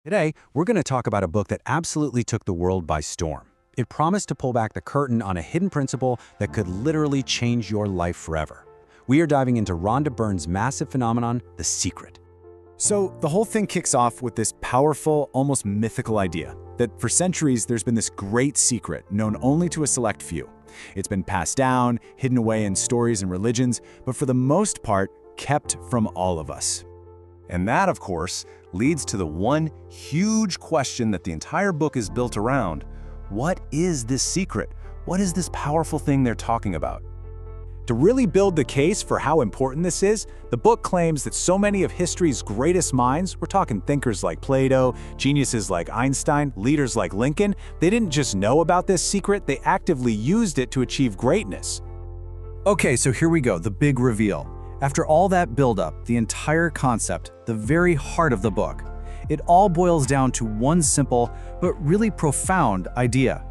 Today, we're going to talk about a book that absolutely took the world by storm. It promised to pull back the curtain on a hidden principle that could literally change your life forever. We are diving into Rhonda Byrne's massive phenomenon, The Secret. So the whole thing kicks off with this powerful, almost mythical idea that for centuries there's been this great secret known only to a select few. It's been passed down, hidden away in stories and religions, but for the most part, kept from all of us. And that, of course, leads to the one huge question that the entire book is built around. What is this secret? What is this powerful thing they're talking about? To really build the case for how important this is, the book claims that so many of history's greatest minds, we're talking thinkers like Plato, geniuses like Einstein, leaders like Lincoln, they didn't just know about this secret, they actively used it to achieve greatness. Okay, so here we go, the big reveal. After all that buildup, the entire concept, the very heart of the book, it all boils down to one simple but really profound idea.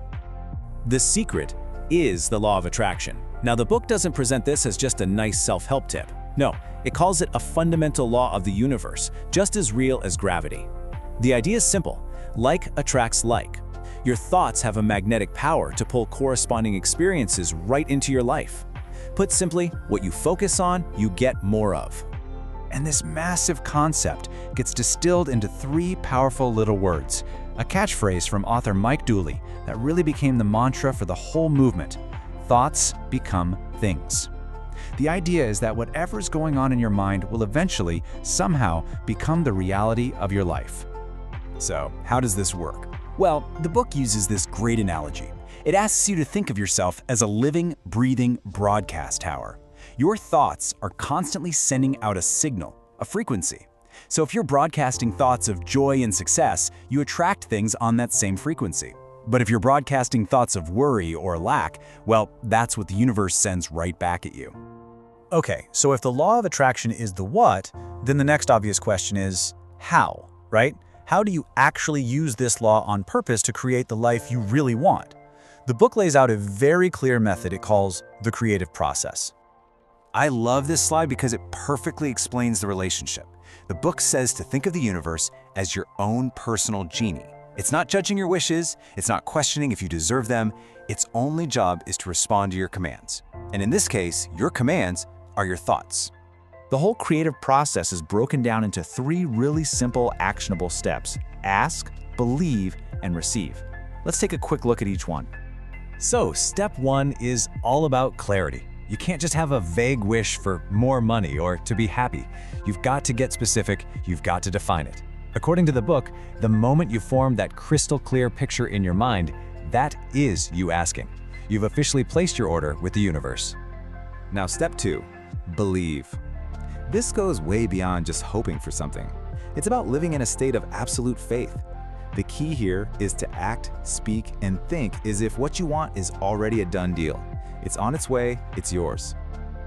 The secret is the law of attraction. Now, the book doesn't present this as just a nice self-help tip. No, it calls it a fundamental law of the universe, just as real as gravity. The idea is simple. Like attracts like. Your thoughts have a magnetic power to pull corresponding experiences right into your life. Put simply, what you focus on, you get more of. And this massive concept gets distilled into three powerful little words, a catchphrase from author Mike Dooley that really became the mantra for the whole movement. Thoughts become things. The idea is that whatever's going on in your mind will eventually, somehow, become the reality of your life. So, how does this work? Well, the book uses this great analogy. It asks you to think of yourself as a living, breathing broadcast tower. Your thoughts are constantly sending out a signal, a frequency. So if you're broadcasting thoughts of joy and success, you attract things on that same frequency. But if you're broadcasting thoughts of worry or lack, well, that's what the universe sends right back at you. Okay, so if the law of attraction is the what, then the next obvious question is how, right? How do you actually use this law on purpose to create the life you really want? The book lays out a very clear method it calls the creative process. I love this slide because it perfectly explains the relationship. The book says to think of the universe as your own personal genie. It's not judging your wishes, it's not questioning if you deserve them. Its only job is to respond to your commands. And in this case, your commands are your thoughts. The whole creative process is broken down into three really simple, actionable steps: ask, believe, and receive. Let's take a quick look at each one. So, step one is all about clarity. You can't just have a vague wish for more money or to be happy. You've got to get specific, you've got to define it. According to the book, the moment you form that crystal clear picture in your mind, that is you asking. You've officially placed your order with the universe. Now, step two, believe. This goes way beyond just hoping for something. It's about living in a state of absolute faith. The key here is to act, speak, and think as if what you want is already a done deal. It's on its way, it's yours.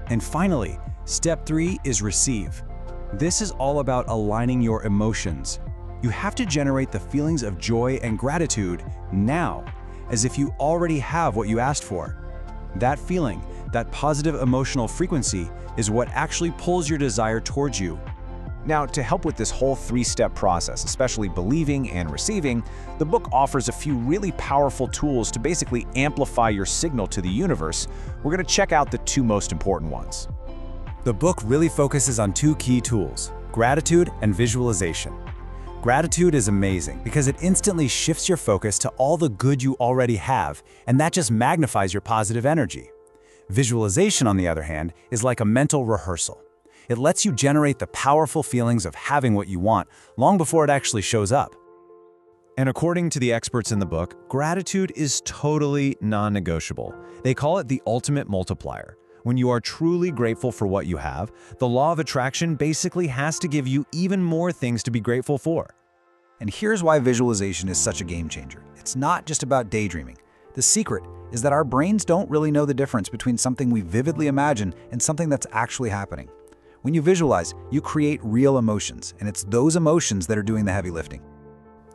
And finally, step three is receive. This is all about aligning your emotions. You have to generate the feelings of joy and gratitude now, as if you already have what you asked for. That feeling, that positive emotional frequency, is what actually pulls your desire towards you. Now, to help with this whole three-step process, especially believing and receiving, the book offers a few really powerful tools to basically amplify your signal to the universe. We're going to check out the two most important ones. The book really focuses on two key tools: gratitude and visualization. Gratitude is amazing because it instantly shifts your focus to all the good you already have, and that just magnifies your positive energy. Visualization, on the other hand, is like a mental rehearsal. It lets you generate the powerful feelings of having what you want long before it actually shows up. And according to the experts in the book, gratitude is totally non-negotiable. They call it the ultimate multiplier. When you are truly grateful for what you have, the law of attraction basically has to give you even more things to be grateful for. And here's why visualization is such a game changer. It's not just about daydreaming. The secret is that our brains don't really know the difference between something we vividly imagine and something that's actually happening. When you visualize, you create real emotions, and it's those emotions that are doing the heavy lifting.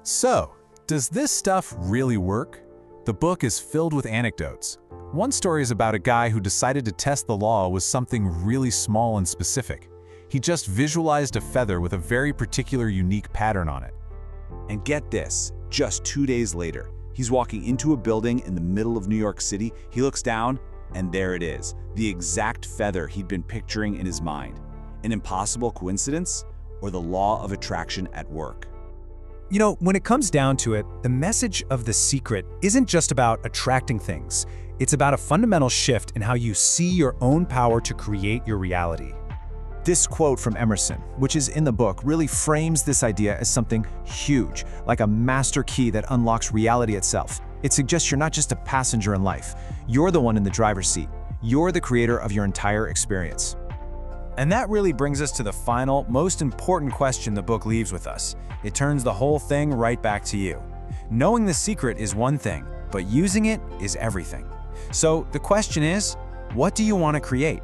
So, does this stuff really work? The book is filled with anecdotes. One story is about a guy who decided to test the law with something really small and specific. He just visualized a feather with a very particular unique pattern on it. And get this, just 2 days later, he's walking into a building in the middle of New York City. He looks down, and there it is, the exact feather he'd been picturing in his mind. An impossible coincidence, or the law of attraction at work? You know, when it comes down to it, the message of The Secret isn't just about attracting things. It's about a fundamental shift in how you see your own power to create your reality. This quote from Emerson, which is in the book, really frames this idea as something huge, like a master key that unlocks reality itself. It suggests you're not just a passenger in life. You're the one in the driver's seat. You're the creator of your entire experience. And that really brings us to the final, most important question the book leaves with us. It turns the whole thing right back to you. Knowing the secret is one thing, but using it is everything. So the question is, what do you want to create?